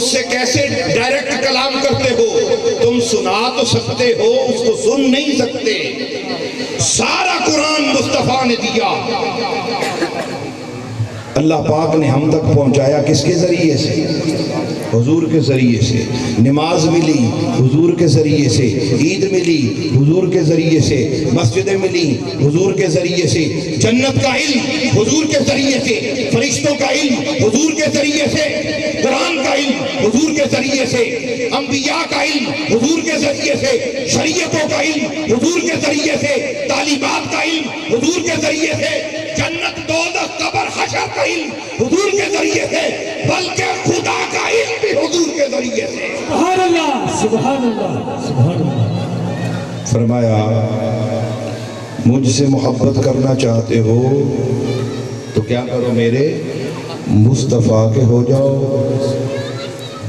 سے کیسے ڈائریکٹ کلام کرتے ہو؟ تم سنا تو سکتے ہو، اس کو سن نہیں سکتے۔ سارا قرآن مصطفیٰ نے دیا، اللہ پاک نے ہم تک پہنچایا کس کے ذریعے سے؟ حضور کے ذریعے سے۔ نماز ملی حضور کے ذریعے سے، عید ملی حضور کے ذریعے سے، مسجدیں ملی حضور کے ذریعے سے، جنت کا علم حضور کے ذریعے سے، فرشتوں کا علم حضور کے ذریعے سے، قرآن کا علم حضور کے ذریعے سے، انبیاء کا علم حضور کے ذریعے سے، شریعتوں کا علم حضور کے ذریعے سے، تعلیمات کا علم حضور کے ذریعے سے، جنت دوزخ قبر حشر کا علم حضور کے ذریعے سے، بلکہ خدا کا علم بھی حضور کے ذریعے سے۔ سبحان اللہ، سبحان اللہ، سبحان اللہ۔ فرمایا مجھ سے محبت کرنا چاہتے ہو تو کیا کرو؟ میرے مصطفیٰ کے ہو جاؤ،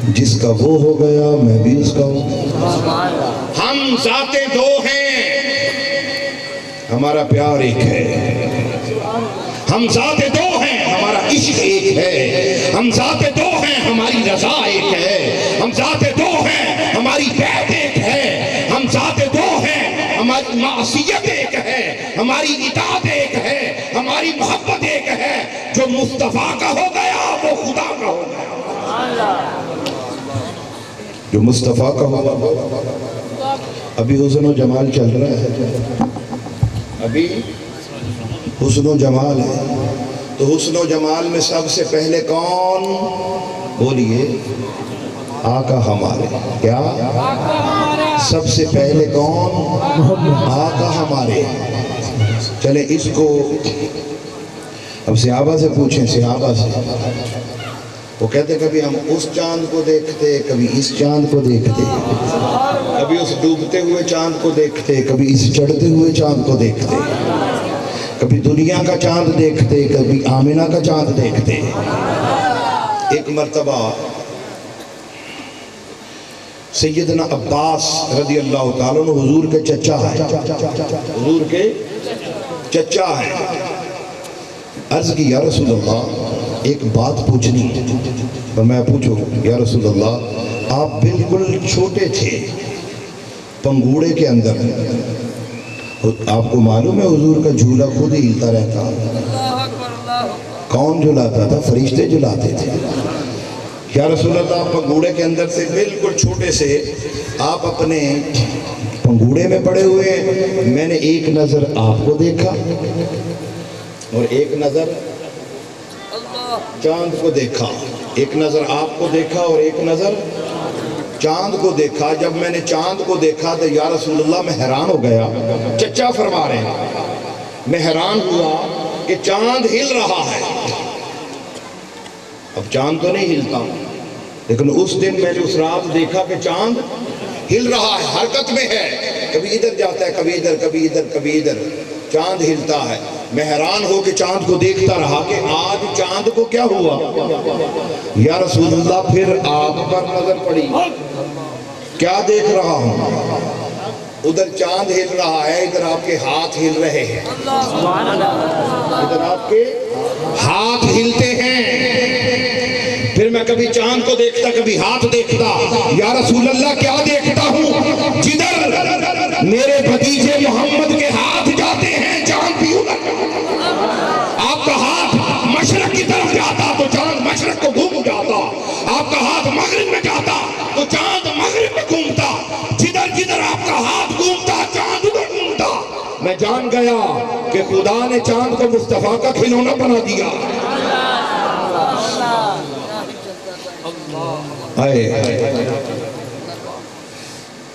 جس کا وہ ہو گیا میں بھی اس کا ہوں۔ ہم ذاتیں دو ہیں، ہمارا پیار ایک ہے۔ ہم ذاتیں دو ہیں، ہمارا عشق ایک ہے۔ ہم ذاتیں دو ہیں، ہماری رضا ایک ہے۔ ہم ذاتیں دو ہیں، ہماری بیعت ایک ہے۔ ہم ذاتیں دو ہیں، ہماری معصیت ایک ہے، ہماری اطاعت ایک ہے، ہماری محبت ایک ہے۔ جو مصطفیٰ کا ہو گیا وہ خدا کا ہو گیا۔ جو مصطفیٰ کا ہو گیا۔ ابھی حسن و جمال چل رہا ہے، ابھی حسن و جمال ہے، تو حسن و جمال میں سب سے پہلے کون؟ بولیے، آقا ہمارے۔ کیا؟ سب سے پہلے کون؟ آقا ہمارے۔ چلے اس کو اب صحابہ سے پوچھیں، صحابہ سے۔ وہ کہتے کبھی ہم اس چاند کو دیکھتے، کبھی اس چاند کو دیکھتے، کبھی اس ڈوبتے ہوئے چاند کو دیکھتے، کبھی اس چڑھتے ہوئے چاند کو دیکھتے، کبھی دنیا کا چاند دیکھتے، کبھی آمنہ کا چاند دیکھتے۔ ایک مرتبہ سیدنا عباس رضی اللہ تعالیٰ عنہ حضور کے چچا ہیں، حضور کے چچا ہیں، عرض کی یا رسول اللہ ایک بات پوچھنی ہے۔ اور میں پوچھو یا رسول اللہ، آپ بالکل چھوٹے تھے، پنگوڑے کے اندر، آپ کو معلوم ہے حضور کا جھولا خود ہی ہلتا رہتا؟ کون جھلاتا تھا؟ فرشتے جھلاتے تھے۔ یا رسول اللہ، آپ پنگوڑے کے اندر سے بالکل چھوٹے سے آپ اپنے پنگوڑے میں پڑے ہوئے، میں نے ایک نظر آپ کو دیکھا اور ایک نظر چاند کو دیکھا، ایک نظر آپ کو دیکھا اور ایک نظر چاند کو دیکھا۔ جب میں نے چاند کو دیکھا تو یا رسول اللہ میں حیران ہو گیا۔ چچا فرما رہے ہیں میں حیران ہوا کہ چاند ہل رہا ہے۔ اب چاند تو نہیں ہلتا، لیکن اس دن میں نے اس رات دیکھا کہ چاند ہل رہا ہے، حرکت میں ہے، کبھی ادھر جاتا ہے، کبھی ادھر، کبھی ادھر، کبھی ادھر، چاند ہلتا ہے۔ میں حیران ہو کے چاند کو دیکھتا رہا کہ آج چاند کو کیا ہوا؟ یا رسول اللہ پھر آپ پر نظر پڑی، کیا دیکھ رہا ہوں؟ ادھر چاند ہل رہا ہے، ادھر آپ کے ہاتھ ہل رہے ہیں، ادھر آپ کے ہاتھ ہلتے ہیں۔ پھر میں کبھی چاند کو دیکھتا، کبھی ہاتھ دیکھتا۔ یا رسول اللہ کیا دیکھتا ہوں؟ جدھر میرے بھتیجے محمد کے ہاتھ جاتے ہیں چاند بھی ادھر۔ آپ کا ہاتھ مشرق کی طرف جاتا تو چاند مشرق کو گھوم جاتا، آپ کا ہاتھ مغرب میں جاتا تو چاند مغرب میں گھومتا، جدھر جدھر آپ کا ہاتھ گھومتا چاند ادھر گھومتا۔ میں جان گیا کہ خدا نے چاند کو مصطفیٰ کا کھلونا بنا دیا۔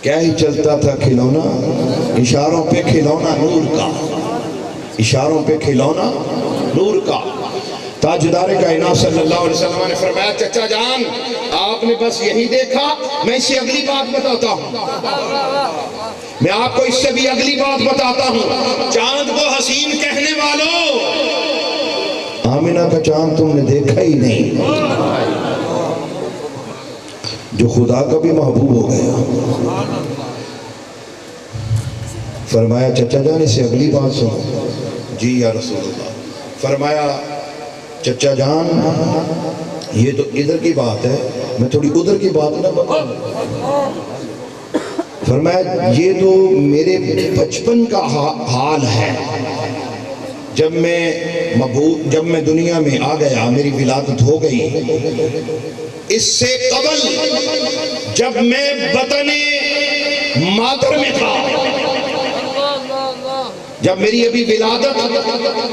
کیا ہی چلتا تھا کھلونا، اشاروں پہ کھلونا نور کا، اشاروں پہ کھلونا نور کا۔ تاجدار کائنات صلی اللہ علیہ وسلم نے فرمایا چچا جان آپ نے بس یہی دیکھا، میں اس سے اگلی بات بتاتا ہوں، میں آپ کو اس سے بھی اگلی بات بتاتا ہوں۔ چاند کو حسین کہنے والوں، آمنہ کا چاند تم نے دیکھا ہی نہیں، جو خدا کا بھی محبوب ہو گیا۔ فرمایا چچا جان اس سے اگلی بات سنو۔ جی یا رسول اللہ۔ فرمایا چچا جان یہ تو ادھر کی بات ہے، میں تھوڑی ادھر کی بات نہ بتاؤں. فرمایا یہ تو میرے بچپن کا حال ہے. جب میں دنیا میں آ گیا, میری ولادت ہو گئی, اس سے قبل جب میں بطن مادر میں تھا, جب میری ابھی ولادت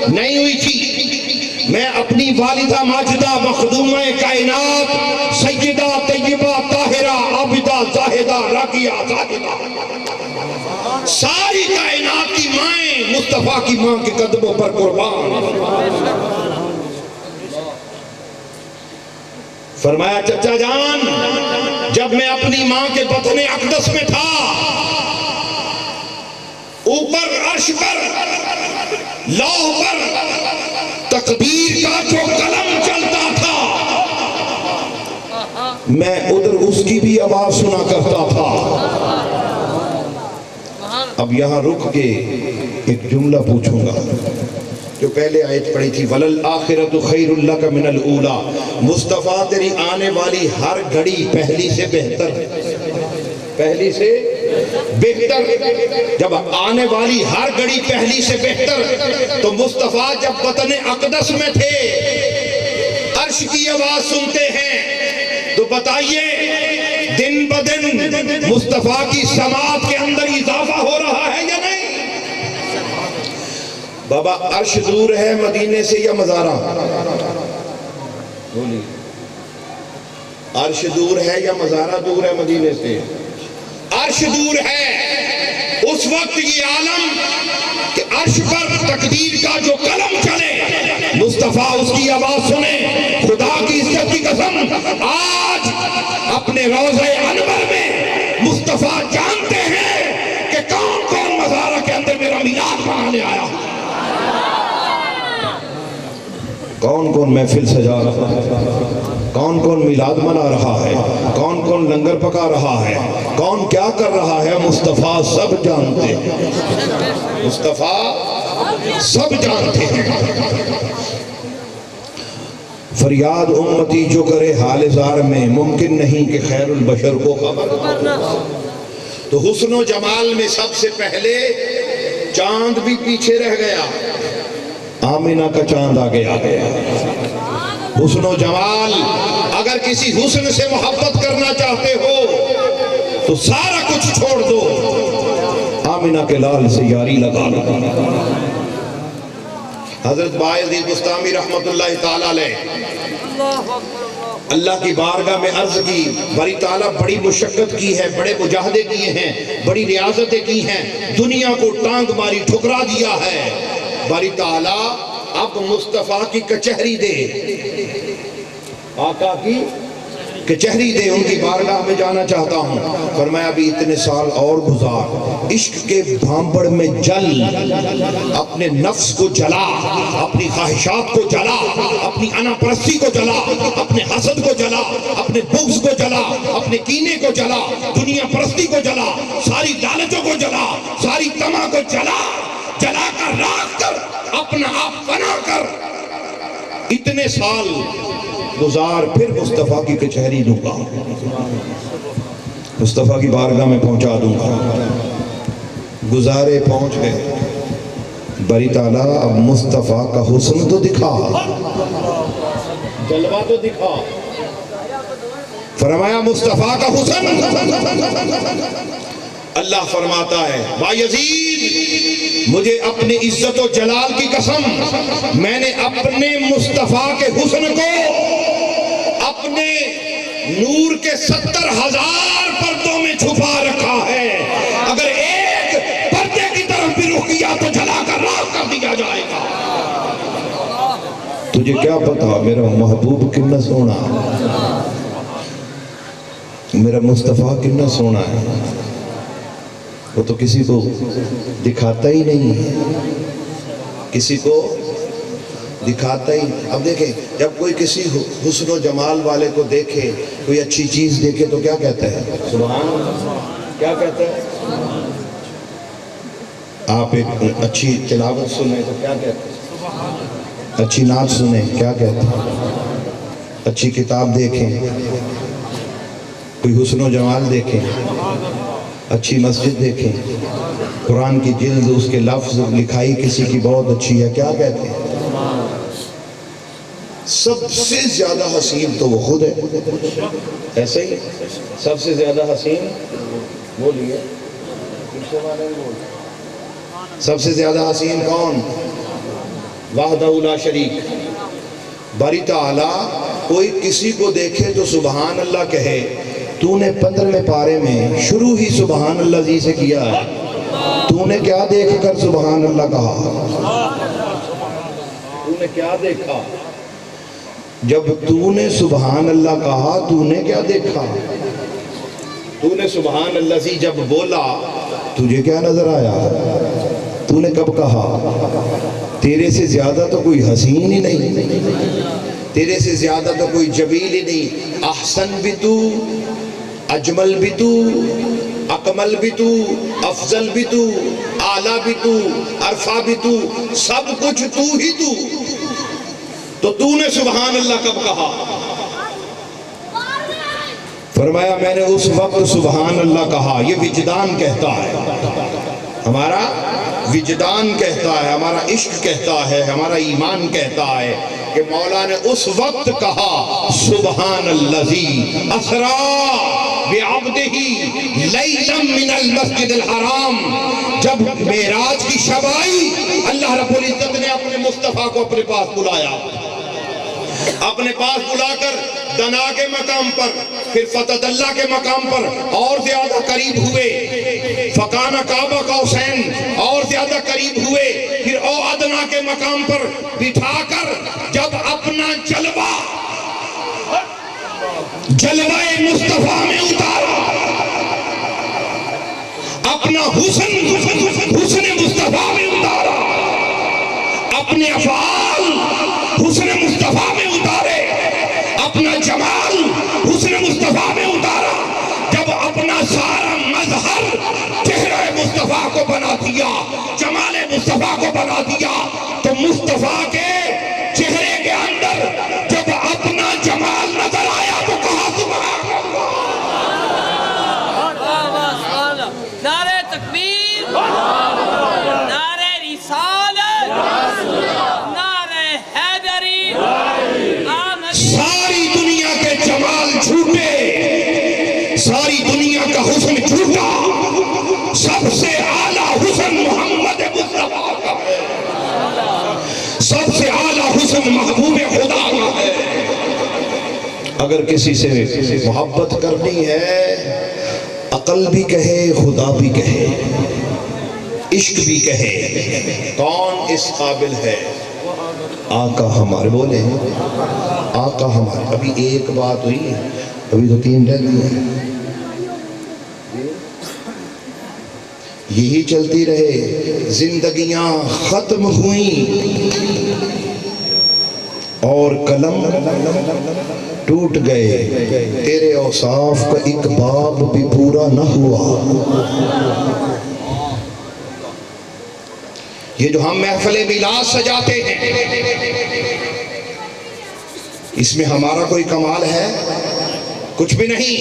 نہیں ہوئی تھی, میں اپنی والدہ ماجدہ مخدومہ کائنات سیدہ طیبہ طاہرہ عابدہ زاہدہ راقیہ زاہدہ ساری کائنات کی مائیں مصطفیٰ کی ماں کے قدموں پر قربان. فرمایا چچا جان, جب میں اپنی ماں کے بطن اقدس میں تھا, اوپر عرش پر لوح پر تقدیر کا جو قلم چلتا تھا, میں ادھر اس کی بھی آواز سنا کرتا تھا. اب یہاں رک کے ایک جملہ پوچھوں گا جو پہلے آیت پڑھی تھی, وَلَلْآخِرَةُ خَيْرٌ لَكَ مِنَ الْأُولَى. مصطفیٰ تیری آنے والی ہر گھڑی پہلی سے بہتر, پہلی سے بہتر. جب آنے والی ہر گھڑی پہلی سے بہتر, تو مصطفیٰ جب بطن اقدس میں تھے, عرش کی آواز سنتے ہیں, تو بتائیے دن بدن مصطفیٰ کی سماعت کے اندر اضافہ ہو رہا ہے یا نہیں؟ بابا عرش دور ہے مدینے سے یا مزارہ؟ بولیے, عرش دور ہے یا مزارہ دور ہے مدینے سے؟ عرش دور ہے. اس وقت یہ عالم کہ عرش پر تقدیر کا جو قلم چلے, مصطفیٰ اس کی آواز سنے. خدا کی عزت کی قسم, آج اپنے روضہ انور میں مصطفیٰ جانتے ہیں کہ کون کون مزارہ کے اندر میرا میلاد منانے آیا, کون کون محفل سجا رہا ہے, کون کون میلاد منا رہا ہے, کون کون لنگر پکا رہا ہے, کون کیا کر رہا ہے. مصطفیٰ سب جانتے ہیں, مصطفیٰ سب جانتے ہیں. فریاد امتی جو کرے حال زار میں, ممکن نہیں کہ خیر البشر کو خبر. تو حسن و جمال میں سب سے پہلے چاند بھی پیچھے رہ گیا, آمینہ کا چاند آگے آ گیا. حسن و جمال, اگر کسی حسن سے محبت کرنا چاہتے ہو تو سارا کچھ چھوڑ دو, آمینہ کے لال سے یاری لگا لو. حضرت باعزید بستامی رحمت اللہ تعالیٰ علیہ اللہ کی بارگاہ میں عرض کی, باری تعالیٰ بڑی مشقت کی ہے, بڑے مجاہدے کیے ہیں, بڑی ریاضتیں کی ہیں, دنیا کو ٹانگ ماری ٹھکرا دیا ہے. باری تعالیٰ اب مصطفیٰ کی کچہری دے, آقا کی کچہری دے, ان کی بارگاہ میں جانا چاہتا ہوں. فرمایا ابھی اتنے سال اور گزار, عشق کے بھانبڑ میں جل, اپنے نفس کو جلا, اپنی خواہشات کو جلا, اپنی انا پرستی کو جلا, اپنے حسد کو جلا, اپنے بغض کو جلا, اپنے کینے کو جلا, دنیا پرستی کو جلا, ساری لالچوں کو جلا, ساری طمع کو جلا, جلا کر راکھ کر اپنا آپ فنا کر. اتنے سال گزار, پھر مصطفیٰ کی کچہری دوں گا, مصطفیٰ کی بارگاہ میں پہنچا دوں گا. گزارے پہنچ گئے. باری تعالیٰ اب مصطفیٰ کا حسن تو دکھا, جلوہ تو دکھا. فرمایا مصطفیٰ کا حسن. اللہ فرماتا ہے, با یزید مجھے اپنی عزت و جلال کی قسم, میں نے اپنے مصطفیٰ کے حسن کو اپنے نور کے 70,000 پردوں میں چھپا رکھا ہے. اگر ایک پردے کی طرف بھی رخ کیا تو جلا کر راکھ کر دیا جائے گا. تجھے کیا پتا میرا محبوب کتنا سونا ہے, میرا مصطفیٰ کتنا سونا ہے, وہ تو کسی کو دکھاتا ہی نہیں ہے, کسی کو دکھاتا ہی. اب دیکھیں, جب کوئی کسی حسن و جمال والے کو دیکھے, کوئی اچھی چیز دیکھے تو کیا کہتا ہے؟ سبحان اللہ. کیا کہتا ہے؟ آپ ایک اچھی تلاوت سنیں تو کیا کہتے ہیں؟ اچھی نعت سنیں کیا کہتے ہیں؟ اچھی کتاب دیکھیں کوئی حسن و جمال دیکھیں، اچھی مسجد دیکھیں، قرآن کی جلد، اس کے لفظ، لکھائی کسی کی بہت اچھی ہے، کیا کہتے ہیں؟ سب سے زیادہ حسین تو وہ خود ہے، ایسے ہی سب سے زیادہ حسین بولیے، سب سے زیادہ حسین کون؟ وحدہ لا شریک، باری تعالیٰ کوئی کسی کو دیکھے تو سبحان اللہ کہے۔ تو نے 15ویں پارے میں شروع ہی سبحان اللہ جی سے کیا ہے، تو نے کیا دیکھ کر سبحان اللہ کہا؟ تو نے کیا دیکھا؟ جب تو نے سبحان اللہ کہا تو نے کیا دیکھا؟ تو نے سبحان اللہ جی جب بولا تجھے کیا نظر آیا؟ تو نے کب کہا؟ تیرے سے زیادہ تو کوئی حسین ہی نہیں، تیرے سے زیادہ تو کوئی جمیل ہی نہیں۔ احسن بھی تو، اجمل بھی تو، اکمل بھی تو، افضل بھی تو، اعلیٰ بھی تو، ارفع بھی تو، سب کچھ تو ہی تو نے سبحان اللہ کب کہا؟ فرمایا میں نے اس وقت سبحان اللہ کہا۔ یہ وجدان کہتا ہے، ہمارا وجدان کہتا ہے، ہمارا عشق کہتا ہے، ہمارا ایمان کہتا ہے کہ مولا نے اس وقت کہا سبحان الذی اسریٰ بعبدہ لیلا من المسجد الحرام۔ جب معراج کی شب آئی، اللہ رب العزت نے اپنے مصطفیٰ کو اپنے پاس بلایا، اپنے پاس بلا کر دنا کے مقام پر، پھر فتح اللہ کے مقام پر اور زیادہ قریب ہوئے، فکان کعبہ قوسین اور زیادہ قریب ہوئے، پھر او ادنا کے مقام پر بٹھا کر جب اپنا جلوہ مصطفیٰ میں اتارا، اپنا حسن مصطفیٰ میں اتارا، اپنے افعال حسن مصطفیٰ میں اتارے، اپنا جمال حسن مصطفیٰ میں اتارا، جب اپنا سارا مظہر چہرہ مصطفیٰ کو بنا دیا، جمال مصطفیٰ کو بنا دیا، تو مصطفیٰ کے چہرے کے اندر جب اپنا جمال نظر آیا تو کہا سبحان اللہ۔ نعرہ تکبیر، نعرہ رسالت، نعرہ حیدری، ساری دنیا کے جمال جھوٹے، ساری دنیا کا حسن جھوٹا، سب سے اعلیٰ حسن محمد مصطفیٰ کا ہے، سب سے اعلیٰ حسن محبوب خدا کا ہے۔ اگر کسی سے محبت کرنی ہے، عقل بھی کہے، خدا بھی کہے، عشق بھی کہے، کون اس قابل ہے؟ آقا ہمارے، بولے آقا ہمارے۔ ابھی ایک بات ہوئی ہے، ابھی تو 3 رہتی ہیں، یہی چلتی رہے، زندگیاں ختم ہوئیں اور قلم ٹوٹ گئے، تیرے اوصاف کا ایک باب بھی پورا نہ ہوا۔ یہ جو ہم محفل میلاد سجاتے ہیں، اس میں ہمارا کوئی کمال ہے؟ کچھ بھی نہیں۔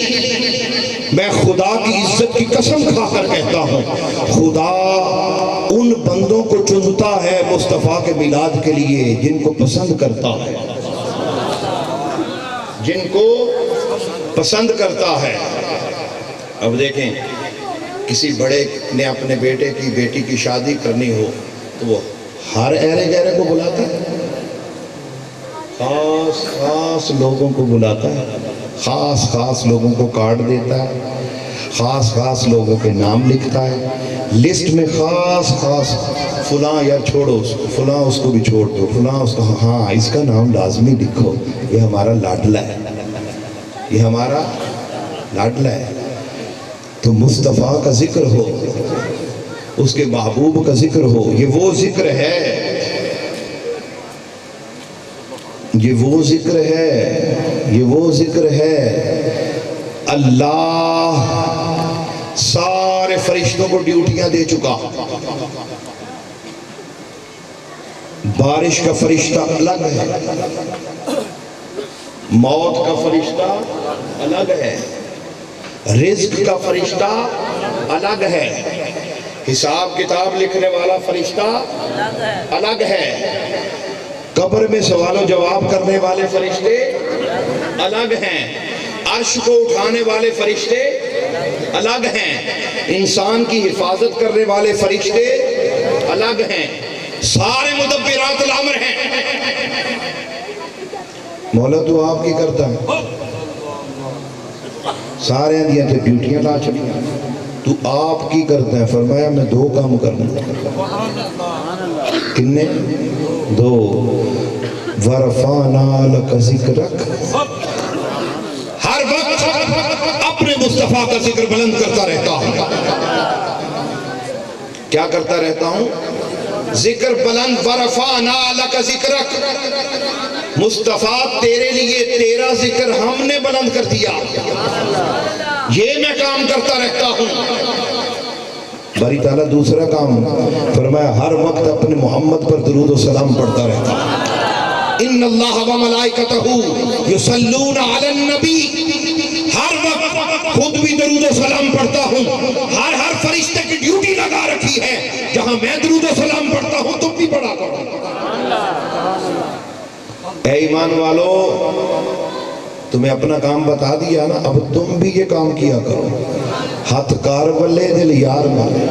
میں خدا کی عزت کی قسم کھا کر کہتا ہوں، خدا ان بندوں کو چنتا ہے مصطفیٰ کے میلاد کے لیے جن کو پسند کرتا ہے، جن کو پسند کرتا ہے۔ اب دیکھیں، کسی بڑے نے اپنے بیٹے کی بیٹی کی شادی کرنی ہو تو وہ ہر ایرے گہرے کو بلاتا ہے، خاص خاص لوگوں کو بلاتا ہے، خاص لوگوں کو کارڈ دیتا ہے، خاص لوگوں کے نام لکھتا ہے، لسٹ میں خاص فلاں یار چھوڑو اس کو، فلاں اس کو بھی چھوڑ دو، فلاں اس کو، ہاں اس کا نام لازمی لکھو، یہ ہمارا لاڈلا ہے، یہ ہمارا لاڈلا ہے۔ تو مصطفیٰ کا ذکر ہو، اس کے محبوب کا ذکر ہو، یہ وہ ذکر ہے، یہ وہ ذکر ہے، یہ وہ ذکر ہے۔ اللہ سارے فرشتوں کو ڈیوٹیاں دے چکا، بارش کا فرشتہ الگ ہے، موت کا فرشتہ الگ ہے، رزق کا فرشتہ الگ ہے، حساب کتاب لکھنے والا فرشتہ الگ ہے، قبر میں سوال و جواب کرنے والے فرشتے الگ ہیں، عرش کو اٹھانے والے فرشتے الگ ہیں، انسان کی حفاظت کرنے والے فرشتے الگ ہیں، سارے مدبرات الامر ہیں۔ مولا تو آپ کی کرتا ہے، سارے دیا تے ڈیوٹیاں لا چڑی، تو آپ کی کرتا ہے؟ فرمایا میں دو کام کرنا۔ کنے؟ دو۔ ورفعنا لک ذکرک، ہر وقت اپنے مصطفیٰ کا ذکر بلند کرتا رہتا ہوں۔ کیا کرتا رہتا ہوں؟ ذکر بلند۔ ورفعنا لک ذکرک، مصطفیٰ تیرے لیے تیرا ذکر ہم نے بلند کر دیا، یہ میں کام کرتا رہتا ہوں۔ باری تعالیٰ دوسرا کام فرمایا ہر وقت اپنے محمد پر درود و سلام پڑھتا رہتا ہوں۔ ان اللہ و ملائکتہ یصلون علی النبی، ہر وقت خود بھی درود و سلام پڑھتا ہوں۔ ہر فرشتے کی ڈیوٹی لگا رکھی ہے، جہاں میں درود و سلام پڑھتا ہوں تم بھی پڑھا کرو۔ اے ایمان والو، تمہیں اپنا کام بتا دیا نا، اب تم بھی یہ کام کیا کرو۔ ہاتھ کار والے دل یار والے،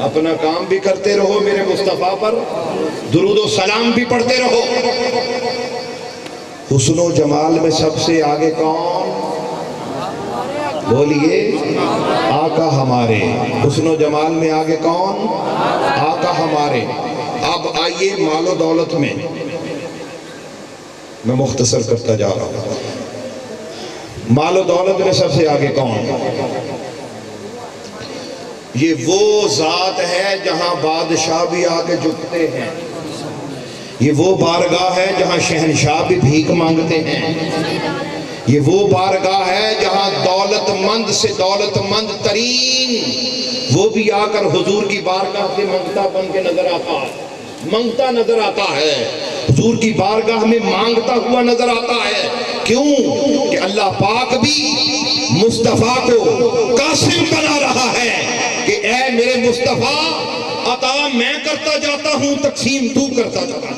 اپنا کام بھی کرتے رہو، میرے مصطفیٰ پر درود و سلام بھی پڑھتے رہو۔ حسن و جمال میں سب سے آگے کون؟ بولیے آقا ہمارے۔ حسن و جمال میں آگے کون؟ آقا ہمارے۔ اب آئیے مال و دولت میں مختصر کرتا جا رہا ہوں۔ مال و دولت میں سب سے آگے کون؟ یہ وہ ذات ہے جہاں بادشاہ بھی آگے جھکتے ہیں، یہ وہ بارگاہ ہے جہاں شہنشاہ بھی بھیک مانگتے ہیں، یہ وہ بارگاہ ہے جہاں دولت مند سے دولت مند ترین وہ بھی آ کر حضور کی بارگاہ سے منگتا بن کے نظر آتا ہے، منگتا نظر آتا ہے، حضور کی بارگاہ میں مانگتا ہوا نظر آتا ہے۔ کیوں کہ اللہ پاک بھی مصطفیٰ کو قاسم بنا رہا ہے کہ اے میرے مصطفیٰ، عطا میں کرتا جاتا ہوں، تقسیم تو کرتا جاتا ہے۔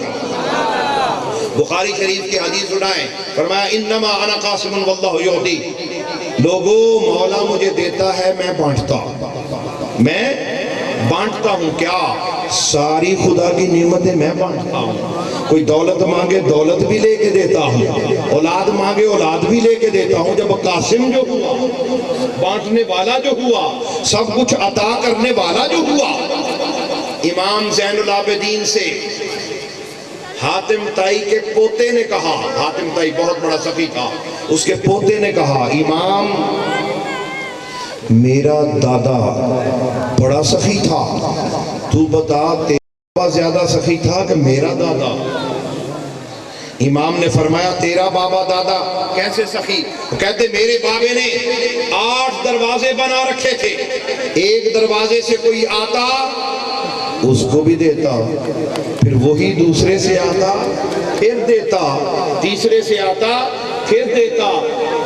بخاری شریف کی حدیث اٹھائیں، فرمایا انما انا قاسم واللہ یعطی، لوگوں مولا مجھے دیتا ہے، میں بانٹتا ہوں، میں بانٹتا ہوں۔ کیا؟ ساری خدا کی نعمتیں میں بانٹتا ہوں۔ کوئی دولت مانگے دولت بھی لے کے دیتا ہوں، اولاد مانگے اولاد بھی لے کے دیتا ہوں۔ جب قاسم جو ہوا، بانٹنے والا جو ہوا، سب کچھ عطا کرنے والا جو ہوا، امام زین العابدین سے حاتم طائی کے پوتے نے کہا، حاتم طائی بہت بڑا سخی تھا، اس کے پوتے نے کہا امام میرا دادا بڑا سخی تھا، تو بتا تیرا زیادہ سخی تھا کہ میرا دادا؟ امام نے فرمایا تیرا بابا دادا کیسے سخی؟ وہ کہتے میرے بابے نے 8 دروازے بنا رکھے تھے، ایک دروازے سے کوئی آتا اس کو بھی دیتا، پھر وہی دوسرے سے آتا پھر دیتا، تیسرے سے آتا پھر دیتا،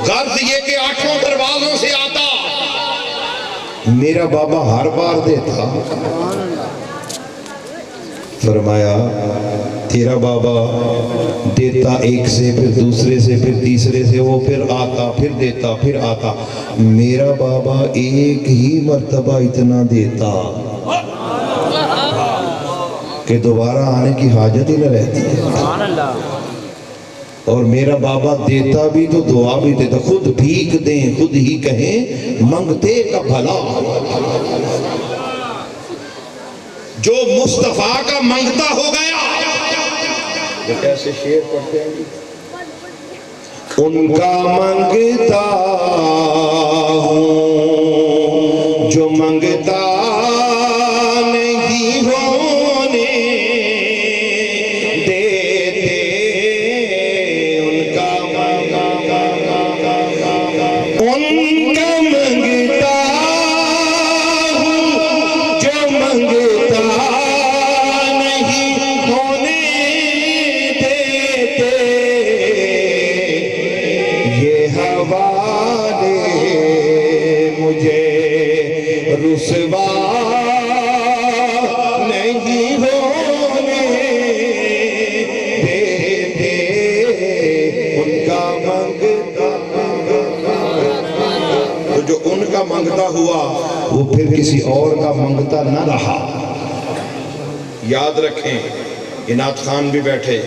غرض یہ کہ 8 دروازوں سے آتا، میرا بابا ہر بار دیتا۔ فرمایا تیرا بابا دیتا ایک سے، پھر دوسرے سے، پھر تیسرے سے، وہ پھر آتا پھر دیتا پھر آتا، میرا بابا ایک ہی مرتبہ اتنا دیتا کہ دوبارہ آنے کی حاجت ہی نہ رہتی ہے۔ اور میرا بابا دیتا بھی تو دعا بھی دیتا، خود بھیک دیں خود ہی کہیں منگتے کا بھلا۔ جو مصطفیٰ کا منگتا ہو گیا، یہ کیسے شعر پڑھتے ہیں جی؟ ان کا منگتا ہوں جو منگتا نہیں ہونے دیتے، ان کا منگتا ہوں جو منگتا نہیں ہونے دیتے، یہ حوالے رسوا نہیں ہونے دیتے ان کا منگتا. تو جو ان کا منگتا ہوا وہ پھر کسی اور کا منگتا نہ رہا. یاد رکھیں عنایت خان بھی بیٹھے,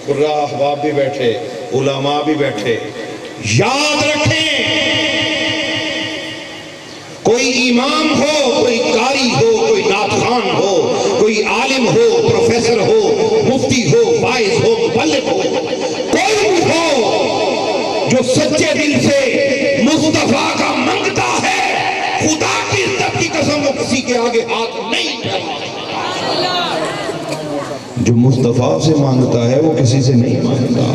قراء احباب بھی بیٹھے, علماء بھی بیٹھے. یاد رکھیں کوئی امام ہو, کوئی قاری ہو, کوئی نعت خوان ہو, کوئی عالم ہو, پروفیسر ہو, مفتی ہو, واعظ ہو, مبلغ ہو, کوئی بھی ہو جو سچے دل سے مصطفیٰ کا منگتا ہے, خدا کی عزت کی قسم وہ کسی کے آگے ہاتھ نہیں پھیلاتا. جو مصطفیٰ سے مانگتا ہے وہ کسی سے نہیں مانگتا.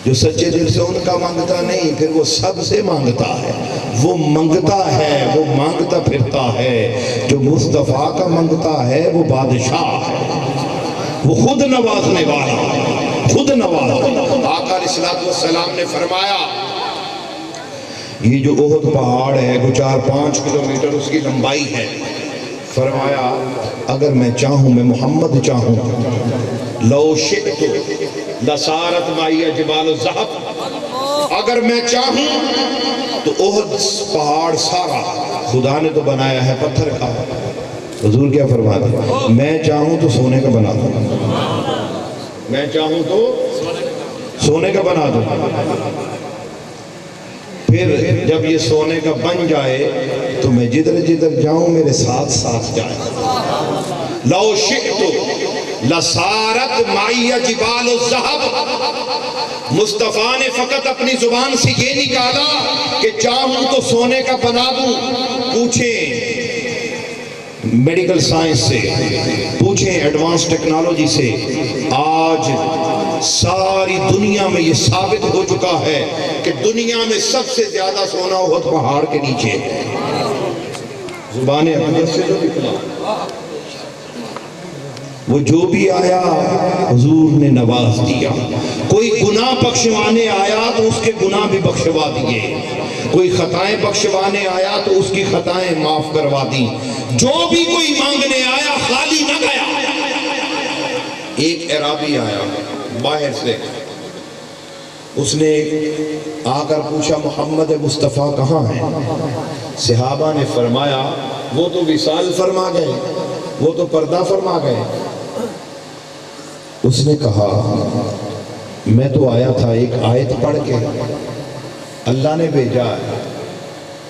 جو سچے دل سے ان کا مانگتا نہیں, پھر وہ سب سے مانگتا ہے. وہ منگتا ہے, وہ مانگتا پھرتا ہے. جو مصطفیٰ کا منگتا ہے وہ بادشاہ ہے, وہ خود نوازنے والا, خود نواز. آقا علیہ السلام نے فرمایا یہ جو احد پہاڑ ہے وہ 4-5 کلومیٹر اس کی لمبائی ہے. فرمایا اگر میں چاہوں, میں محمد چاہوں, لو شئت لصارت معی جبال الذہب, اگر میں چاہوں تو احد پہاڑ سارا, خدا نے تو بنایا ہے پتھر کا, حضور کیا فرماتے ہیں, میں چاہوں تو سونے کا بنا دوں, میں چاہوں تو سونے کا بنا دوں. پھر جب یہ سونے کا بن جائے تو میں جدھر جدھر جاؤں میرے ساتھ ساتھ جائے. لو شئت لصارت معی جبال الذہب. مصطفیٰ نے فقط اپنی زبان سے یہ نکالا کہ چاہوں تو سونے کا بنا دوں. پوچھیں میڈیکل سائنس سے, پوچھیں ایڈوانس ٹیکنالوجی سے, آج ساری دنیا میں یہ ثابت ہو چکا ہے کہ دنیا میں سب سے زیادہ سونا احد پہاڑ کے نیچے ہے. زبان اقدس سے جو نکلا وہ جو بھی آیا حضور نے نواز دیا. کوئی گناہ بخشوانے آیا تو اس کے گناہ بھی بخشوا دیے, کوئی خطائیں بخشوانے آیا تو اس کی خطائیں معاف کروا دی. جو بھی کوئی مانگنے آیا خالی نہ گیا. ایک عرابی آیا باہر سے, اس نے آ کر پوچھا محمد مصطفیٰ کہاں ہیں؟ صحابہ نے فرمایا وہ تو وصال فرما گئے, وہ تو پردہ فرما گئے. اس نے کہا میں تو آیا تھا ایک آیت پڑھ کے, اللہ نے بھیجا ہے.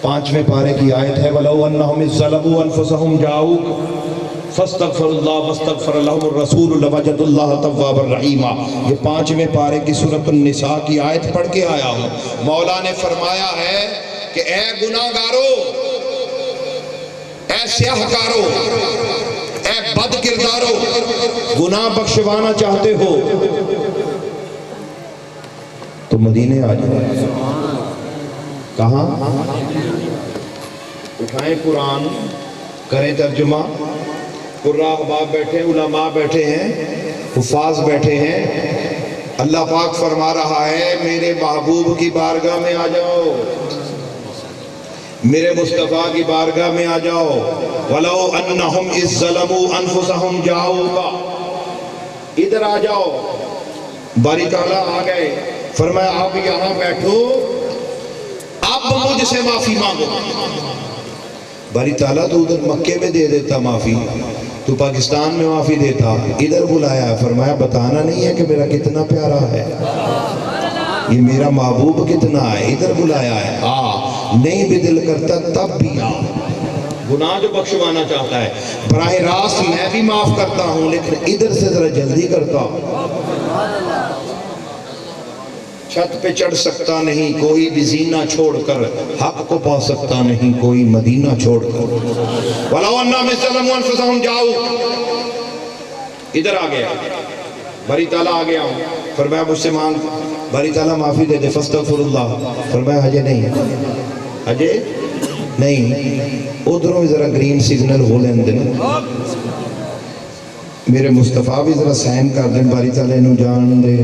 5ویں پارے کی آیت ہے وَلَوْ أَنَّهُمْ إِذْ ظَلَمُوا أَنفُسَهُمْ جَاءُوكَ فَاسْتَغْفَرُوا اللَّهَ وَاسْتَغْفَرَ لَهُمُ الرَّسُولُ لَوَجَدُوا اللَّهَ تَوَّابًا رَحِيمًا. یہ 5ویں پارے کی سورۃ النساء کی آیت پڑھ کے آیا ہوں. مولا نے فرمایا ہے کہ اے گناہگارو, اے سیاہکارو, اے بد کردارو, گناہ بخشوانا چاہتے ہو تو مدینے آ جائے. کہاں؟ اٹھائیں قرآن, کریں ترجمہ. قراء احباب بیٹھے, علماء بیٹھے ہیں, حفاظ بیٹھے ہیں. اللہ پاک فرما رہا ہے میرے محبوب کی بارگاہ میں آ جاؤ, میرے مصطفیٰ کی بارگاہ میں آ جاؤ. وَلَوْ أَنَّهُمْ إِذْ ظَلَمُوا أَنفُسَهُمْ جَاءُوكَ, ادھر آ جاؤ. باری تعالیٰ آ گئے, فرمایا آپ یہاں بیٹھو, آپ مجھ سے معافی مانگو. باری تعالیٰ تو ادھر مکے میں دے دیتا معافی, تو پاکستان میں معافی دیتا. ادھر بلایا, فرمایا بتانا نہیں ہے کہ میرا کتنا پیارا ہے, یہ میرا محبوب کتنا ہے. ادھر بلایا ہے, نہیں بھی دل کرتا تب بھی آ. گناہ جو بخشوانا چاہتا ہے براہ راست میں بھی معاف کرتا ہوں, لیکن ادھر سے ذرا جلدی کرتا ہوں. چھت پہ چڑھ سکتا نہیں کوئی بھی زینہ چھوڑ کر, حق کو پا سکتا نہیں کوئی مدینہ چھوڑ کر. وَلَوْ أَنَّهُمْ إِذْ ظَلَمُوا أَنفُسَهُمْ جَاءُوكَ, ادھر آ گیا. باری تعالیٰ آ گیا ہوں, فرمایا مجھ سے مانگ. باری تعالیٰ معافی دے دے, فَاسْتَغْفِرُ اللَّهَ. فرمایا حجے نہیں, حجے نہیں, ادھروں ذرا گرین سگنل ہو لین دیں, میرے مصطفیٰ بھی ذرا سائن کر دیں. باری تعالیٰ انہوں جان دے,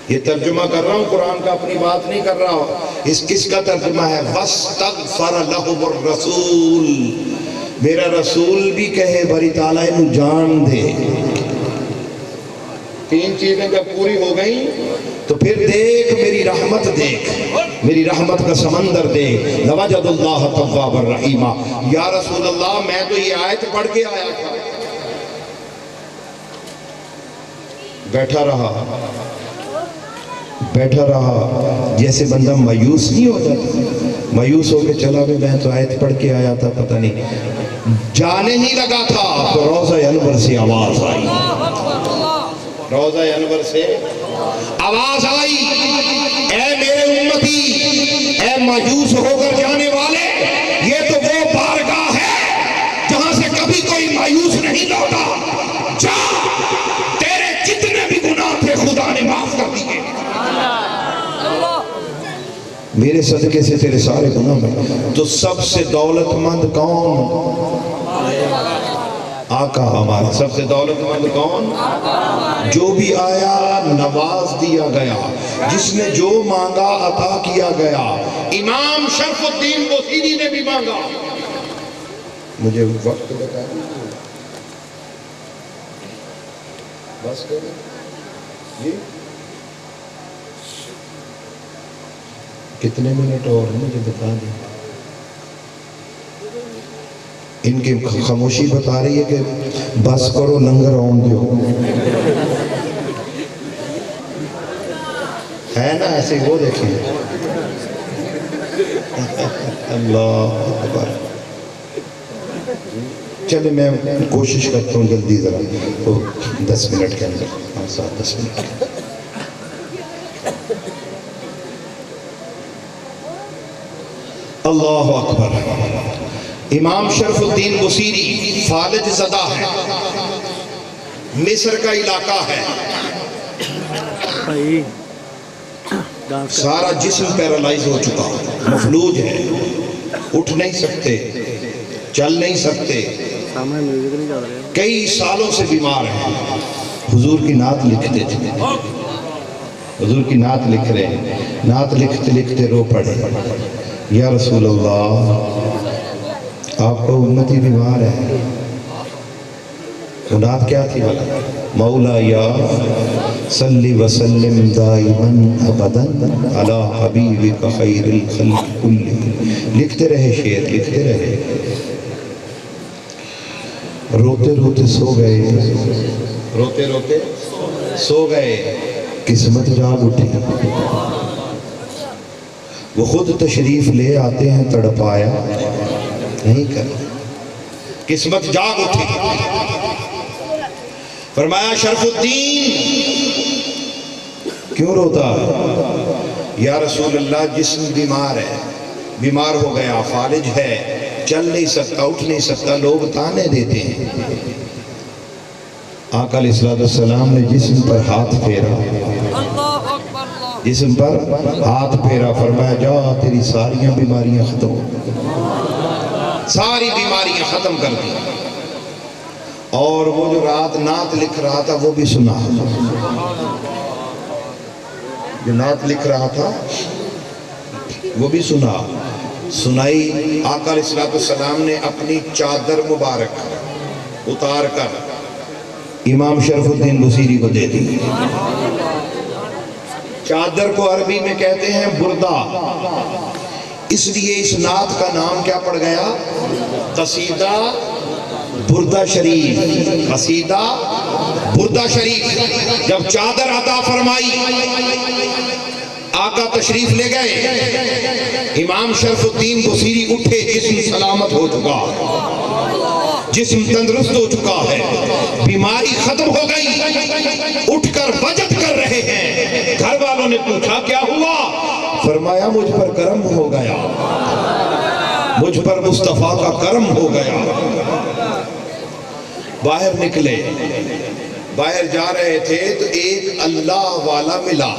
یہ ترجمہ کر رہا ہوں قرآن کا، اپنی بات نہیں کر رہا ہوں. اس کس کا ترجمہ ہے؟ وَاسْتَغْفَرَ لَهُمُ الرَّسُولُ، میرا رسول بھی کہے بری تعالیٰ انہوں جان دے. تین چیزیں جب پوری ہو گئیں تو پھر دیکھ میری رحمت، دیکھ میری رحمت کا سمندر دیکھ. لَوَجَدُ اللَّهَ تَوَّابًا رَحِيمًا. یا رسول اللہ میں تو یہ آیت پڑھ کے آیا تھا. بیٹھا رہا جیسے بندہ مایوس نہیں ہو جاتا، مایوس ہو کے چلا گیا. میں تو آیت پڑھ کے آیا تھا، پتہ نہیں جانے نہیں لگا تھا تو روضہ انور سے آواز آئی. روضہ انور سے آواز آئی، اے میرے امتی، اے مایوس ہو کر جانے والے، یہ تو وہ بارگاہ ہے جہاں سے کبھی کوئی مایوس نہیں لوٹا. جا، تیرے جتنے بھی گناہ تھے خدا نے معاف کر دیے. میرے صدقے سے تیرے سارے گناہ میں. تو سب سے دولت مند کون؟ آقا ہمارا. سب سے دولت مند کون؟ جو بھی آیا نواز دیا گیا، جس نے جو مانگا عطا کیا گیا. امام شرف الدین بصیری نے بھی مانگا. مجھے وقت بتا دیجیے، بس کریں جی. کتنے منٹ اور ہیں مجھے بتا دیں. ان کی خاموشی بتا رہی ہے کہ بس کرو، لنگر آن دیو. ہے نا ایسے؟ وہ دیکھیں. اللہ اکبر. چلے میں کوشش کرتا ہوں جلدی ذرا 10 منٹ کے اندر، 7-10 منٹ. اللہ اکبر. امام شرف الدین بصیری فالج زدہ ہے، مصر کا علاقہ ہے. سارا جسم پیرالائز ہو چکا، مفلوج ہے، اٹھ نہیں سکتے، چل نہیں سکتے، کئی سالوں سے بیمار ہیں. حضور کی نعت لکھتے تھے، حضور کی نعت لکھ رہے ہیں. نعت لکھتے لکھتے رو پڑے، یا رسول اللہ آپ کو امتی بیمار ہے. نعت کیا تھی بھلا؟ مولا یا صلی وسلم دائما ابدا علی حبیبک خیر الخلق کلہم. لکھتے رہے شعر، لکھتے رہے. روتے روتے سو گئے، روتے روتے سو گئے. قسمت جاگ اٹھی. وہ خود تشریف لے آتے ہیں، تڑپایا نہیں کر. قسمت جاگ اٹھی. فرمایا شرف الدین کیوں روتا؟ یا رسول اللہ جسم بیمار ہے، بیمار ہو گیا، فالج ہے، چل نہیں سکتا، اٹھ نہیں سکتا، لوگ تانے دیتے ہیں. آقا علیہ السلام نے جسم پر ہاتھ پھیرا، جسم پر ہاتھ پھیرا. فرمایا جا تیری ساریاں بیماریاں ختم ہو، ساری بیماریاں ختم کر دی. اور وہ جو رات نعت لکھ رہا تھا وہ بھی سنا، جو نعت لکھ رہا تھا وہ بھی سنائی. آقا علیہ السلام نے اپنی چادر مبارک اتار کر امام شرف الدین بصیری کو دے دی. چادر کو عربی میں کہتے ہیں بردہ، اس لیے اس نعت کا نام کیا پڑ گیا؟ قصیدہ بردہ شریف. قصیدہ بردہ شریف. جب چادر عطا فرمائی، آقا تشریف لے گئے، امام شرف الدین بصیری اٹھے، جسم سلامت ہو چکا، جسم تندرست ہو چکا ہے، بیماری ختم ہو گئی، اٹھ کر وجد کر رہے ہیں. گھر والوں نے پوچھا کیا ہوا؟ فرمایا مجھ پر کرم ہو گیا، مجھ پر مصطفیٰ کا کرم ہو گیا. باہر نکلے، باہر جا رہے تھے تو ایک اللہ والا ملا،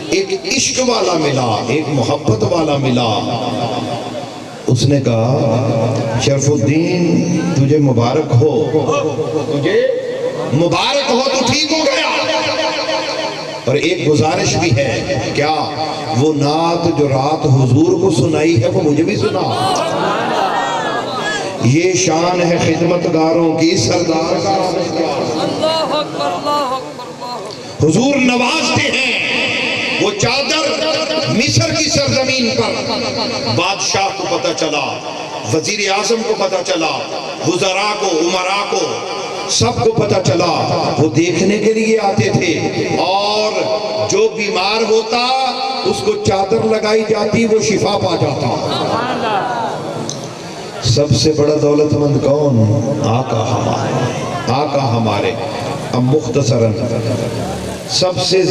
ایک عشق والا ملا، ایک محبت والا ملا. اس نے کہا شرف الدین تجھے مبارک ہو، تجھے مبارک ہو، تو ٹھیک ہو گیا. اور ایک گزارش بھی ہے، کیا وہ نعت جو رات حضور کو سنائی ہے وہ مجھے بھی سنا۔ یہ شان ہے خدمتگاروں کی، سردار کا اللہ اکبر اللہ اکبر اللہ اکبر۔ حضور نوازتے ہیں۔ وہ چادر مصر کی سرزمین پر بادشاہ کو پتہ چلا، وزیر اعظم کو پتہ چلا، وزراء کو، امراء کو، سب کو پتہ چلا۔ وہ دیکھنے کے لیے آتے تھے، اور جو بیمار ہوتا اس کو چادر لگائی جاتی، وہ شفا پا جاتا۔ سب سے بڑا دولت مند کون؟ آقا ہمارے، آقا ہمارے۔ اب مختصراً سب سے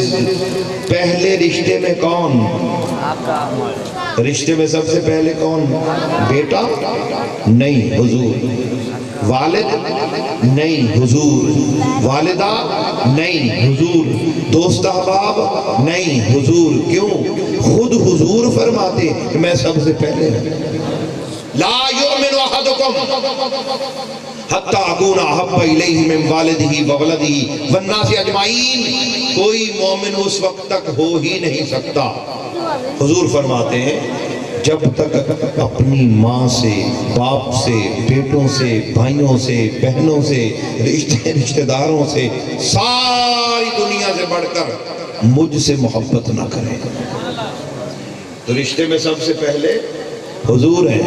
پہلے رشتے میں کون؟ رشتے میں سب سے پہلے کون؟ بیٹا؟ نہیں، حضور۔ والد؟ نہیں، حضور۔ والدہ؟ نہیں، حضور۔ دوست احباب؟ نہیں، حضور۔ کیوں؟ خود حضور فرماتے کہ میں سب سے پہلے ہوں۔ لا یؤمن احدکم حتی اکون احب الیہ من والدہ وولدہ والناس اجمعین۔ کوئی مومن اس وقت تک ہو ہی نہیں سکتا، حضور فرماتے ہیں، جب تک اپنی ماں سے، باپ سے، بیٹوں سے، بھائیوں سے، بہنوں سے، رشتہ داروں سے، ساری دنیا سے بڑھ کر مجھ سے محبت نہ کرے۔ تو رشتے میں سب سے پہلے حضور ہے۔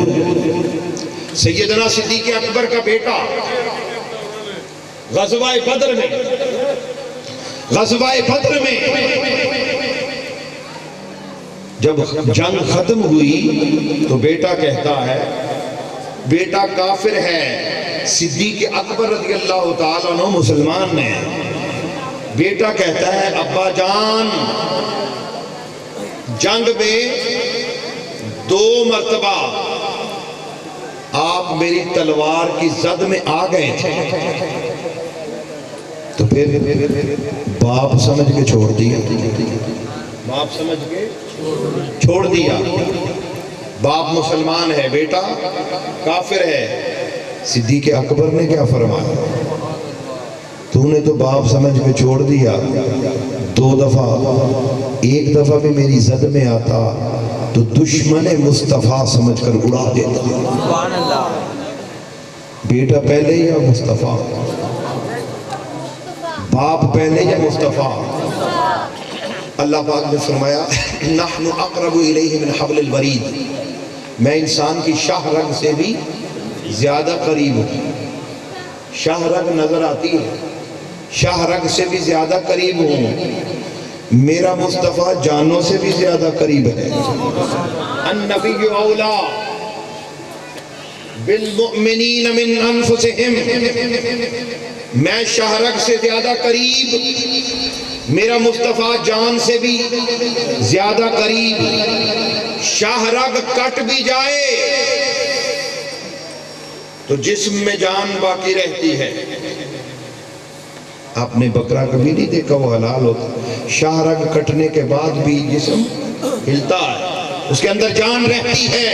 سیدنا صدیق اکبر کا بیٹا غزوہ بدر میں جب جنگ ختم ہوئی تو بیٹا کہتا ہے، بیٹا کافر ہے، صدیق اکبر رضی اللہ تعالیٰ عنہ مسلمان نے۔ بیٹا کہتا ہے، ابا جان، جنگ میں 2 مرتبہ آپ میری تلوار کی زد میں آ گئے تھے، تو پھر باپ سمجھ کے چھوڑ دیا، باپ سمجھ کے چھوڑ دیا۔ باپ مسلمان ہے، بیٹا کافر ہے۔ صدیق اکبر نے کیا فرمایا؟ تو نے تو باپ سمجھ کے چھوڑ دیا، 2 دفعہ، 1 دفعہ بھی میری زد میں آتا تو دشمن مصطفیٰ سمجھ کر اڑا دیتا۔ سبحان اللہ۔ بیٹا پہلے یا مصطفیٰ؟ باپ پہلے یا مصطفیٰ؟ اللہ پاک نے فرمایا، نحن اقرب الیہ من حبل الورید، میں انسان کی شاہ رگ سے بھی زیادہ قریب ہوں۔ شاہ رگ نظر آتی ہے، شاہ رگ سے بھی زیادہ قریب ہوں۔ میرا مصطفیٰ جانوں سے بھی زیادہ قریب ہے۔ النبی اولا بالمؤمنین من انفسہم، میں شاہ رگ سے زیادہ قریب، میرا مصطفیٰ جان سے بھی زیادہ قریب۔ شاہ رگ کٹ بھی جائے تو جسم میں جان باقی رہتی ہے۔ آپ نے بکرا کبھی نہیں دیکھا وہ حلال ہوتا، شاہ رگ کٹنے کے بعد بھی جسم ہلتا ہے، اس کے اندر جان رہتی ہے۔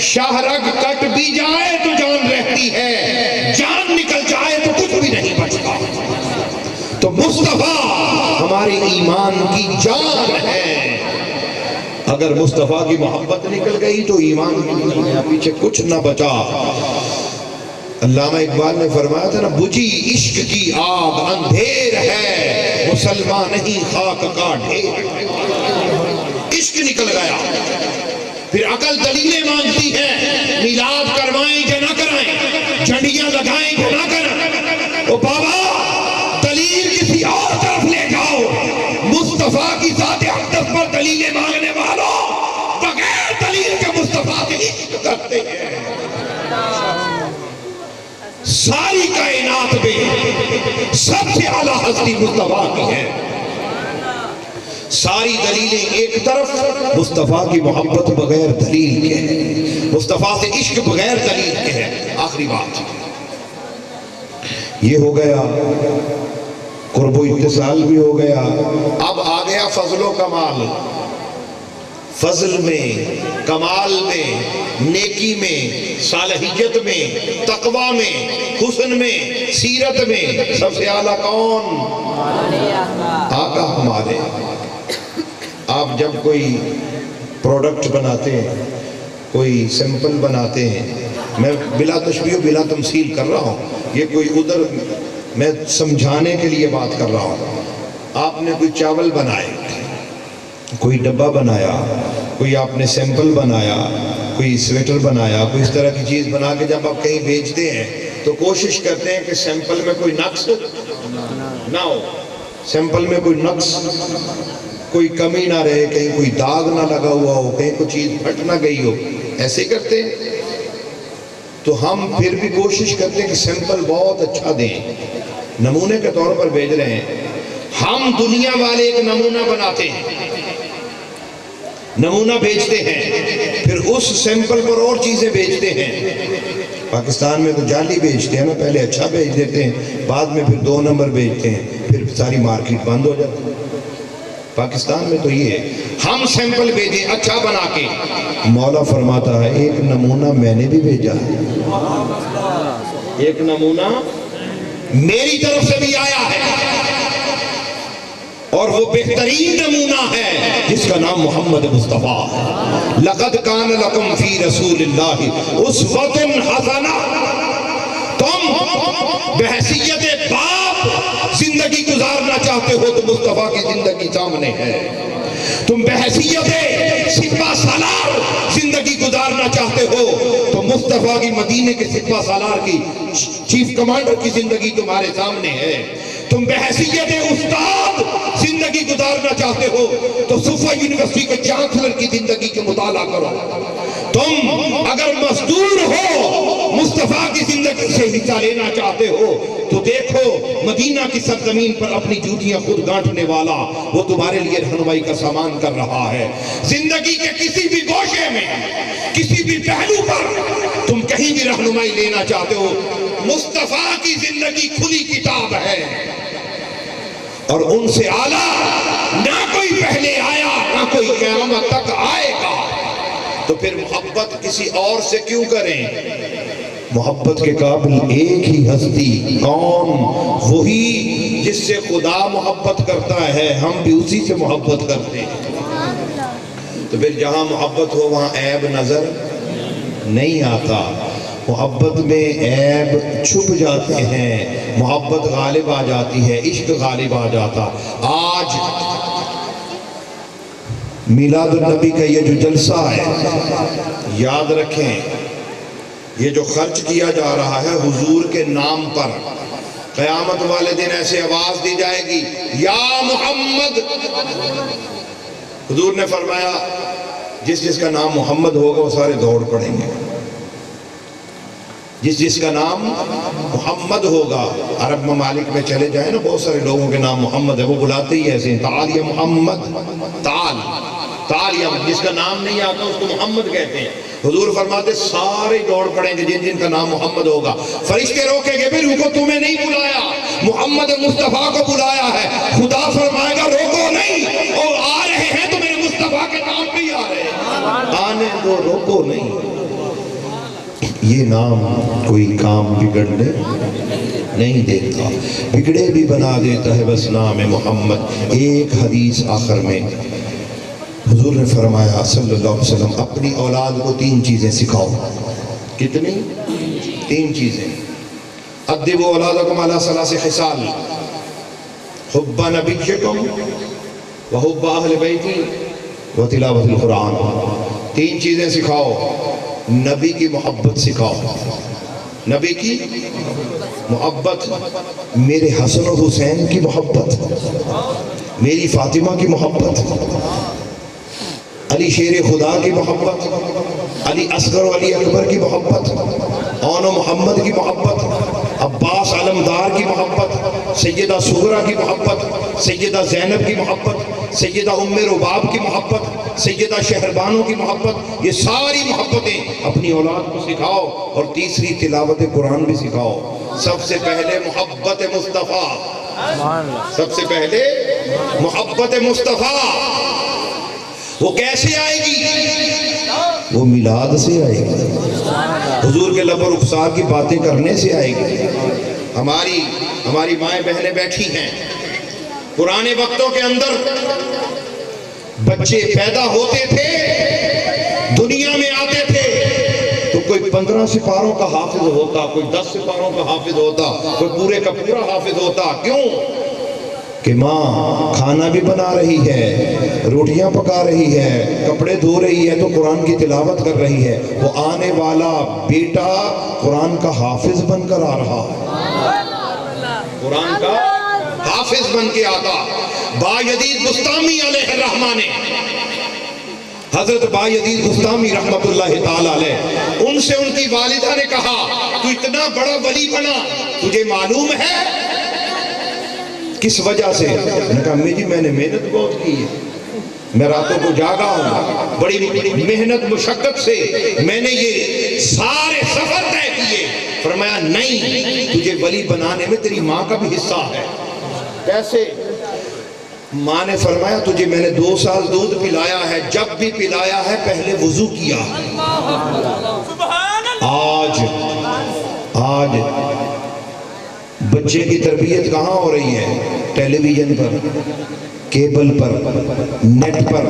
شاہ رگ کٹ بھی جائے تو جان رہتی ہے، جان نکل جائے تو کچھ بھی نہیں بچتا۔ تو مصطفیٰ ہمارے ایمان کی جان ہے۔ اگر مصطفیٰ کی محبت نکل گئی تو ایمان کی پیچھے کچھ نہ بچا۔ علامہ اقبال نے فرمایا تھا نا، بجھی عشق کی آگ اندھیر ہے، مسلمان نہیں خاک کا ڈھیر۔ عشق نکل گیا، پھر عقل دلیلیں مانگتی ہے، میلاد کروائیں کہ نہ کرائیں، جھنڈیاں لگائیں کہ نہ کرائیں۔ او بابا، دلیل کسی اور طرف لے جاؤ۔ مصطفیٰ کی ذات اقدس پر دلیلیں مانگنے والوں بغیر دلیل کے مصطفیٰ سے عشق کرتے ہیں۔ ساری کائنات میں سب سے اعلیٰ ہستی مصطفیٰ کی ہے۔ ساری دلیلیں ایک طرف، مصطفیٰ کی محبت بغیر دلیل کے ہے، مصطفیٰ سے عشق بغیر دلیل کے ہے۔ آخری بات یہ ہو گیا، قرب و اتصال بھی ہو گیا، اب آ گیا فضل و کمال۔ فضل میں، کمال میں، نیکی میں، صالحیت میں، تقوی میں، حسن میں، سیرت میں سب سے اعلیٰ کون؟ آقا ہمارے۔ آپ جب کوئی پروڈکٹ بناتے ہیں، کوئی سیمپل بناتے ہیں، میں بلا تشبیہ و بلا تمثیل کر رہا ہوں، یہ کوئی ادھر میں سمجھانے کے لیے بات کر رہا ہوں۔ آپ نے کوئی چاول بنائے، کوئی ڈبہ بنایا، کوئی آپ نے سیمپل بنایا، کوئی سویٹر بنایا، کوئی اس طرح کی چیز بنا کے جب آپ کہیں بیچتے ہیں تو کوشش کرتے ہیں کہ سیمپل میں کوئی نقص نہ ہو، سیمپل میں کوئی نقص، کوئی کمی نہ رہے، کہیں کوئی داغ نہ لگا ہوا ہو، کہیں کوئی چیز پھٹ نہ گئی ہو، ایسے کرتے ہیں۔ تو ہم پھر بھی کوشش کرتے ہیں کہ سیمپل بہت اچھا دیں، نمونے کے طور پر بھیج رہے ہیں۔ ہم دنیا والے ایک نمونہ بناتے ہیں، نمونہ بیچتے ہیں، پھر اس سیمپل پر اور چیزیں بیچتے ہیں۔ پاکستان میں تو جعلی بیچتے ہیں نا، پہلے اچھا بیچ دیتے ہیں، بعد میں پھر 2 نمبر بیچتے ہیں، پھر ساری مارکیٹ بند ہو جاتی ہے۔ پاکستان میں تو یہ ہے، ہم سیمپل بھیجیں اچھا بنا کے، مولا فرماتا ہے ایک نمونہ میں نے بھی بھیجا ہے، ایک نمونہ میری طرف سے بھی آیا ہے، اور وہ بہترین نمونہ ہے جس کا نام محمد مصطفیٰ ہے۔ لَقَدْ كَانَ لَكُمْ فِي رَسُولِ اللَّهِ أُسْوَةٌ حَسَنَةٌ۔ تم بحیثیت باپ زندگی گزارنا چاہتے ہو تو مصطفیٰ کی زندگی سامنے ہے، تم بحیثیت سپہ سالار زندگی گزارنا چاہتے ہو تو مصطفیٰ کی مدینے کے سپہ سالار کی چیف کمانڈر کی زندگی تمہارے سامنے ہے، تم بحیثیت استاد زندگی گزارنا چاہتے ہو تو صوفہ یونیورسٹی کے چانسلر کی زندگی کے مطالعہ کرو، تم اگر مزدور ہو مصطفیٰ کی زندگی سے حصہ لینا چاہتے ہو تو دیکھو مدینہ کی سرزمین پر اپنی جوتیاں خود گانٹھنے والا وہ تمہارے لیے رہنمائی کا سامان کر رہا ہے۔ زندگی کے کسی بھی گوشے میں، کسی بھی پہلو پر تم کہیں بھی رہنمائی لینا چاہتے ہو، مصطفیٰ کی زندگی کھلی کتاب ہے، اور ان سے اعلیٰ نہ کوئی پہلے آیا نہ کوئی قیامت تک آئے گا۔ تو پھر محبت کسی اور سے کیوں کریں؟ محبت کے قابل ایک ہی ہستی، کون؟ وہی جس سے خدا محبت کرتا ہے، ہم بھی اسی سے محبت کرتے ہیں۔ تو پھر جہاں محبت ہو وہاں عیب نظر نہیں آتا، محبت میں عیب چھپ جاتے ہیں، محبت غالب آ جاتی ہے، عشق غالب آ جاتا۔ آج میلاد النبی کا یہ جو جلسہ ہے، یاد رکھیں یہ جو خرچ کیا جا رہا ہے حضور کے نام پر، قیامت والے دن ایسے آواز دی جائے گی یا محمد۔ حضور نے فرمایا جس جس کا نام محمد ہوگا وہ سارے دوڑ پڑیں گے، جس جس کا نام محمد ہوگا۔ عرب ممالک میں چلے جائیں نا، بہت سارے لوگوں کے نام محمد ہے، وہ بلاتے ہی ایسے ہیں، تعال یا محمد، تعال یا جس کا نام نہیں آتا اس کو محمد کہتے ہیں۔ حضور فرماتے سارے دوڑ پڑیں گے جن جن کا نام محمد ہوگا۔ فرشتے روکیں گے، بھی روکو، تمہیں نہیں بلایا، محمد مصطفیٰ کو بلایا ہے۔ خدا فرمائے گا روکو نہیں، اور آ رہے ہیں تو میرے مصطفیٰ کے نام پہ ہی آ رہے ہیں، آنے دو، روکو نہیں۔ یہ نام کوئی کام بگڑنے نہیں دیتا، بگڑے بھی بنا دیتا ہے بس نام محمد۔ ایک حدیث آخر میں حضور نے فرمایا صلی اللہ علیہ وسلم، اپنی اولاد کو 3 چیزیں سکھاؤ۔ کتنی؟ 3 چیزیں۔ ادبوا اولادکم علی 3 خصال، حب نبیکم وحب اہل بیتی وتلاوت القرآن۔ 3 چیزیں سکھاؤ۔ نبی کی محبت سکھاؤ، نبی کی محبت، میرے حسن و حسین کی محبت، میری فاطمہ کی محبت، علی شیر خدا کی محبت، علی اصغر و علی اکبر کی محبت، اون و محمد کی محبت، عباس علمدار کی محبت، سیدہ صغرا کی محبت، سیدہ زینب کی محبت، سیدہ ام رباب کی محبت، سیدہ شہربانو کی محبت۔ یہ ساری محبتیں اپنی اولاد کو سکھاؤ، اور تیسری تلاوت قرآن بھی سکھاؤ۔ سب سے پہلے محبت مصطفیٰ، سب سے پہلے محبت مصطفیٰ۔ وہ کیسے آئے گی؟ وہ میلاد سے آئے گی، حضور کے لب و رخسار کی باتیں کرنے سے آئے گی۔ ہماری مائیں بہنیں بیٹھی ہیں، پرانے وقتوں کے اندر بچے پیدا ہوتے تھے، دنیا میں آتے تھے تو کوئی 15 سپاروں کا حافظ ہوتا، کوئی 10 سپاروں کا حافظ ہوتا، کوئی پورے کا پورا حافظ ہوتا۔ کیوں؟ کہ ماں کھانا بھی بنا رہی ہے، روٹیاں پکا رہی ہے، کپڑے دھو رہی ہے تو قرآن کی تلاوت کر رہی ہے۔ وہ آنے والا بیٹا قرآن کا حافظ بن کر آ رہا ہے، قرآن کا حافظ بن کے آتا۔ بایزید بستامی علیہ الرحمہ نے، حضرت بایزید بستامی رحمت اللہ تعالی علیہ، ان سے ان کی والدہ نے کہا تو اتنا بڑا ولی بنا، تجھے معلوم ہے کس وجہ سے؟ میں نے کہا امی جی میں نے محنت بہت کی ہے، میں راتوں کو جاگا ہوں، بڑی محنت مشقت سے میں نے یہ سارے سفر طے کیے۔ فرمایا نہیں، تجھے ولی بنانے میں تیری ماں کا بھی حصہ ہے۔ کیسے؟ ماں نے فرمایا تجھے میں نے 2 سال دودھ پلایا ہے، جب بھی پلایا ہے پہلے وضو کیا۔ آج بچے کی تربیت کہاں ہو رہی ہے؟ ٹیلی ویژن پر، کیبل پر، نیٹ پر۔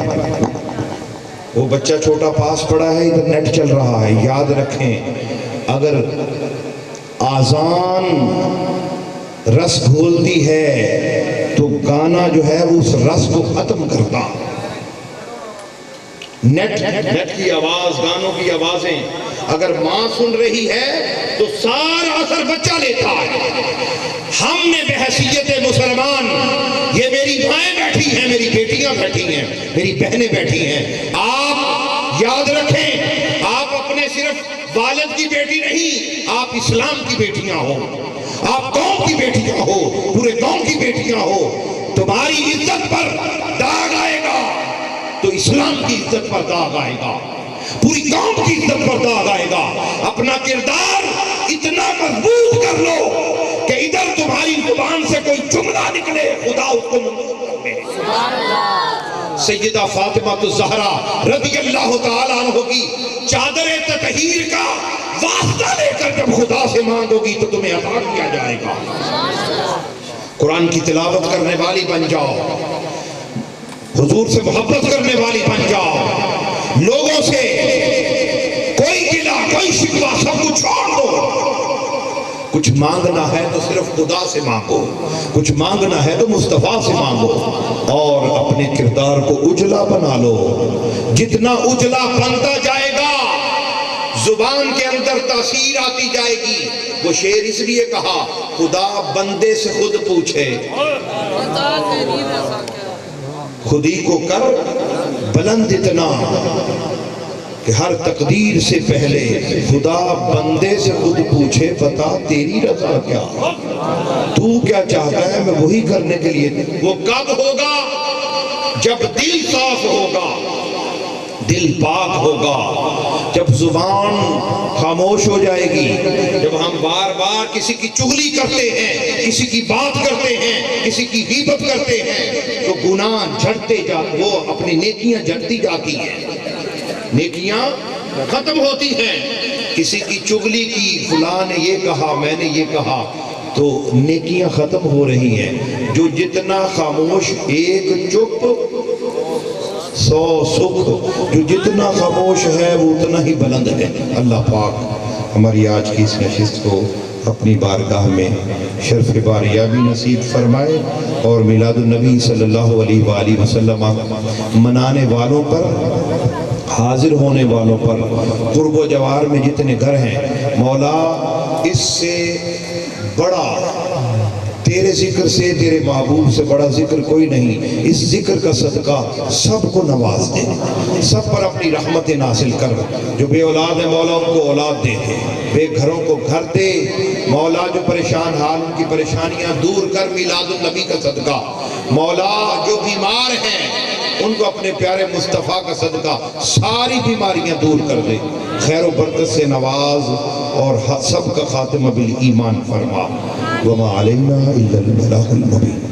وہ بچہ چھوٹا پاس پڑا ہے، ادھر نیٹ چل رہا ہے۔ یاد رکھیں اگر آذان رس گھولتی ہے تو گانا جو ہے اس رس کو ختم کرتا۔ نیٹ کی آواز، گانوں کی آوازیں اگر ماں سن رہی ہے تو سارا اثر بچہ لیتا ہے۔ ہم نے بحیثیت مسلمان، یہ میری مائیں بیٹھی ہیں، میری بیٹیاں بیٹھی ہیں، میری بہنیں بیٹھی ہیں، آپ یاد رکھیں آپ اپنے صرف والد کی بیٹی نہیں، آپ اسلام کی بیٹیاں ہو، آپ قوم کی بیٹیاں ہو، پورے قوم کی بیٹیاں ہو۔ تمہاری عزت پر داغ آئے گا تو اسلام کی عزت پر داغ آئے گا، پوری قوم کی عزت پر داغ آئے گا۔ اپنا کردار اتنا مضبوط کر لو کہ ادھر تمہاری زبان سے کوئی جملہ نکلے خدا اس کو منظور کر لے۔ سیدہ فاطمہ الزہرا رضی اللہ تعالیٰ عنہ کی چادر تطہیر کا واسطہ لے کر جب خدا سے مانگو گی تو تمہیں عطا کیا جائے گا۔ قرآن کی تلاوت کرنے والی بن جاؤ، حضور سے محبت کرنے والی بن جاؤ، لوگوں سے کوئی گلہ کوئی شکوہ سب کچھ چھوڑ دو۔ کچھ مانگنا ہے تو صرف خدا سے مانگو، کچھ مانگنا ہے تو مصطفیٰ سے مانگو، اور اپنے کردار کو اجلا بنا لو۔ جتنا اجلا بنتا جائے گا زبان کے اندر تاثیر آتی جائے گی۔ وہ شعر اس لیے کہا خدا بندے سے خود پوچھے، خودی کو کر بلند اتنا کہ ہر تقدیر سے پہلے خدا بندے سے خود پوچھے بتا تیری رضا کیا، تو کیا چاہتا ہے میں وہی کرنے کے لیے۔ وہ کب ہوگا؟ جب دل صاف ہوگا، دل پاک ہوگا، جب زبان خاموش ہو جائے گی، جب ہم بار بار کسی کی چغلی کرتے ہیں، کسی کی بات کرتے ہیں، کسی کی غیبت کرتے ہیں تو گناہ جھڑتے جاتے، وہ اپنی نیکیاں جھڑتی جاتی ہیں، نیکیاں ختم ہوتی ہیں۔ کسی کی چغلی کی، فلاں نے یہ کہا میں نے یہ کہا، تو نیکیاں ختم ہو رہی ہیں۔ جو جتنا خاموش ایک چپ 100 سکھ، جو جتنا خاموش ہے وہ اتنا ہی بلند ہے۔ اللہ پاک ہماری آج کی اس نشست کو اپنی بارگاہ میں شرف باریابی نصیب فرمائے، اور میلاد النبی صلی اللہ علیہ وآلہ وسلم منانے والوں پر، حاضر ہونے والوں پر، قرب و جوار میں جتنے گھر ہیں، مولا اس سے بڑا تیرے ذکر سے، تیرے محبوب سے بڑا ذکر کوئی نہیں۔ اس ذکر کا صدقہ سب کو نواز دے، سب پر اپنی رحمت نازل کر۔ جو بے اولاد ہیں مولا ان کو اولاد دے دے، بے گھروں کو گھر دے مولا، جو پریشان حال ان کی پریشانیاں دور کر میلاد النبی کا صدقہ۔ مولا جو بیمار ہیں ان کو اپنے پیارے مصطفیٰ کا صدقہ ساری بیماریاں دور کر دے، خیر و برکت سے نواز، اور سب کا خاتمہ بالایمان فرما۔ وما علینا الا البلاغ المبین۔